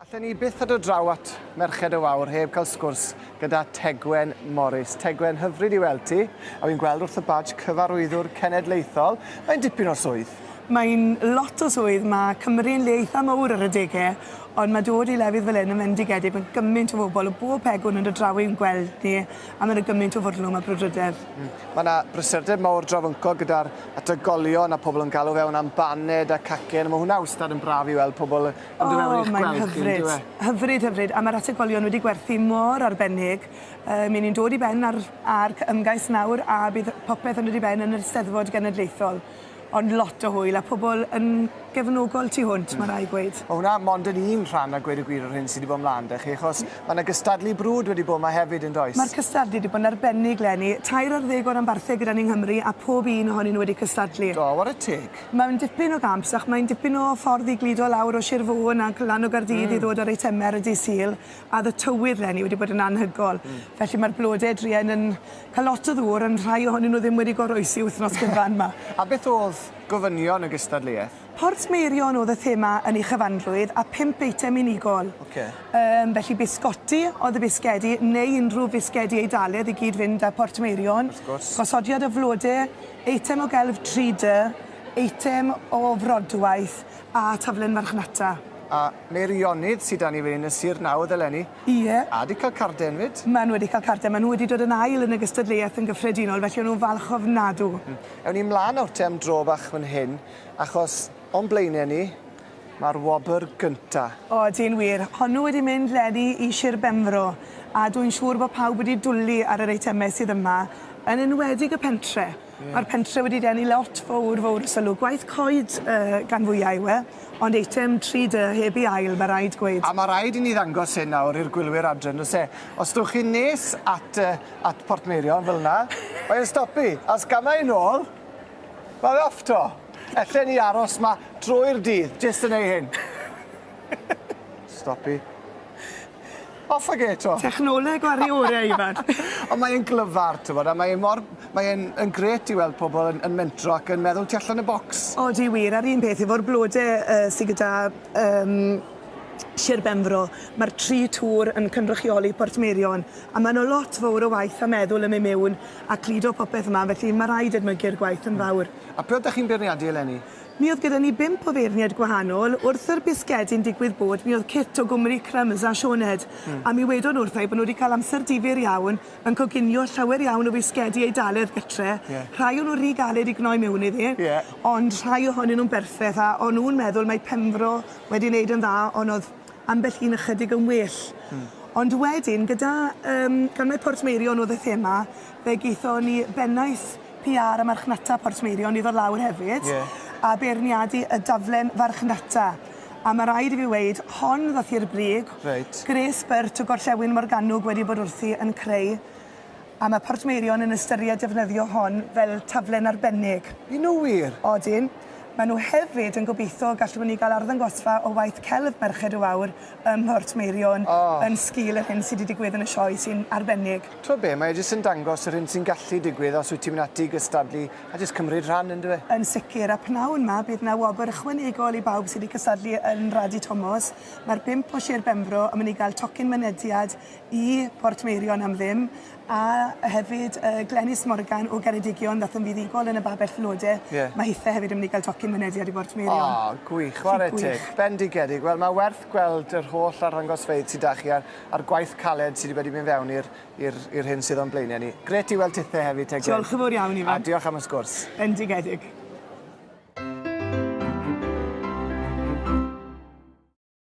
Allen ni byth ar y draw at Merched y Wawr heb cael sgwrs gyda Tegwen Morris. Tegwen, hyfryd i weld ti, a fi'n gweld wrth y badge cyfarwyddwr cenedlaethol. Mae'n dipyn o swydd. Mae'n lot o swydd. Mae Cymru'n le eitha mawr ar y degau, ond mae dod i lefydd fel hyn yn fendigedig. Mae gymaint o bobl o bob pegwn yn y draw i'n gweld ni, a mae'n gymaint o fodlwm a brwdrydedd. Mae yna brysurdeb mawr drafynco gyda'r ategolion a pobl yn galw fewn am baned a cacen. Mae hwnna wastad yn braf i weld pobl yn dod mewn i'ch gweld chi, ynddo fe? Hyfryd. A mae'r ategolion wedi gwerthu mor arbennig. Mi'n ni'n dod i ben ar ymgais nawr a bydd popeth yn dod i ben yn yr Eisteddfod Genedlaethol. Ond lot o hwyl a pobl yn gefnogol tu hwnt, mae rai gweud. Mae hwnna mond yn un rhan a gweud y gwir o'r hyn sydd wedi bod ymlaen da chi, achos mae yna gystadlu brwd wedi bod yma hefyd yn does? Mae'r cystadlu wedi bod yn arbennig leni. 210 o'r ambarthau gyda ni'n Nghymru a pob un ohonyn nhw wedi cystadlu. Do, war y teg. Mae'n dipyn o gamsach, mae'n dipyn o ffordd i glido lawr o Sir Fôn ac lan o Gardydd i ddod ar eitemau ar y dydd Sul, a y tywydd leni wedi bod yn anhygol. Felly mae'r blodau druan yn cael lot o ddŵr, yn rhai ohonyn nhw ddim wedi goroesi wythnos gyfan yma. A beth oedd gofynion y gystadleuaeth? Portmeirion oedd y thema yn ei chyfanrwydd a 5 eitem unigol. Felly bisgoti oedd y bisgedi, neu unrhyw fisgedi eidaledd i gyd fynd â Portmeirion. Gosodiad o flodau, eitem o gelf 3D, eitem o frodwaith a taflen marchnata. A Meirionydd sydd dan ni fan hyn y Sir Nawdd eleni. Ie. A wedi cael carden fyd? Maen nhw wedi cael carden. Maen nhw wedi dod yn ail yn y gystadleuaeth yn gyffredinol, felly nhw'n falch ofnadw. Ewn ni mlaen o'r tem dro bach fan hyn, achos o'n blaenau ni, mae'r Wawr gynta. O, di'n wir. Hwnnw wedi mynd leni i Sir Benfro, a dwi'n siŵr bod pawb wedi dwlu ar yr eitemau sydd yma, yn enwedig y pentre. Mae'r pentre wedi denu lot fawr o sylw. Gwaith coed gan fwyaf yw e, ond eitem 3D heb i ail, mae rhaid gweud. A mae rhaid i ni ddangos hyn nawr i'r gwylwyr adran, oes e? Os dywch chi nes at Portmeirion fel yna, mae'n stopi. As gamau nôl, mae'n off to. Ellen ni aros ma drwy'r dydd, jyst yn ei hyn. Stopi. Off ag eto. Technoleg o ariorau, Ifan. Ond mae'n glyfar, ti'n bod, a mae'n gret i weld pobl yn mentro ac yn meddwl tu allan y bocs. O, di wir, ar un peth, efo'r blodau sydd gyda Sir Benfro, mae'r 3 tŵr yn cynrychioli Portmeirion, a mae'n lot fawr o waith a meddwl yn mynd mewn a cludo popeth yma, felly mae rhaid edmygu'r gwaith yn fawr. A pe oedd chi'n beirniadu eleni? Mi oedd gyda ni 5 o feirniad gwahanol. Wrth yr bisgedi'n digwydd bod, mi oedd kit o Gwmri Cryms a Sioned. A mi wedon wrthai bod nhw wedi cael amser difyr iawn yn coginio llawer iawn o bisgedi eidaledd gytre. Rhai o'n nhw rhy galed i gnoi mewn iddi, ond rhai ohonyn nhw'n berffaith, a o'n nhw'n meddwl mae Penfro wedi wneud yn dda, ond oedd ambell un ychydig yn well. Ond wedyn, gan mae Portmeirion oedd y thema, fe geithon ni bennaeth PR a marchnata Portmeirion i ddod lawr hefyd, a beirniadu y daflen farchnata. A mae rhaid i fi weid, hon ddath i'r brig, Gres Byrt o Gorllewin Morgannwg wedi bod wrthi yn creu, a mae Portmeirion yn ystyried defnyddio hon fel taflen arbennig. I nhw wir? Odyn. Maen nhw hefyd yn gobeithio gallwn ni gael arddangosfa o waith celf Merched y Wawr ym Portmeirion yn sgil yr hyn sydd wedi digwydd yn y sioe sy'n arbennig. Tro be, mae jyst yn dangos yr hyn sy'n gallu digwydd os wyt ti'n mynd ati gystadlu a jyst cymryd rhan yn dweud? Yn sicr, a pnawn yma bydd yna wobr ychwanegol i bawb sydd wedi cystadlu yn Radi Tomos. Mae'r 5 o Sir Benfro yn mynd i gael tocyn mynediad i Portmeirion am ddim, a hefyd Glenis Morgan o Geredigion ddath yn fuddigol yn y babell flodau. Mae hithe hefyd yn mynd i gael tocyn mynediad i Portmeirion. O, gwych, chwarae teg, bendigedig. Wel, mae werth gweld yr holl arddangosfeydd sydd â chi a'r gwaith caled sydd wedi mynd fewn i'r hyn sydd o'n blaenau ni. Gret i weld tithau hefyd, Tegwen. Diolch yn fawr iawn, Ifan. A diolch am y sgwrs. Bendigedig.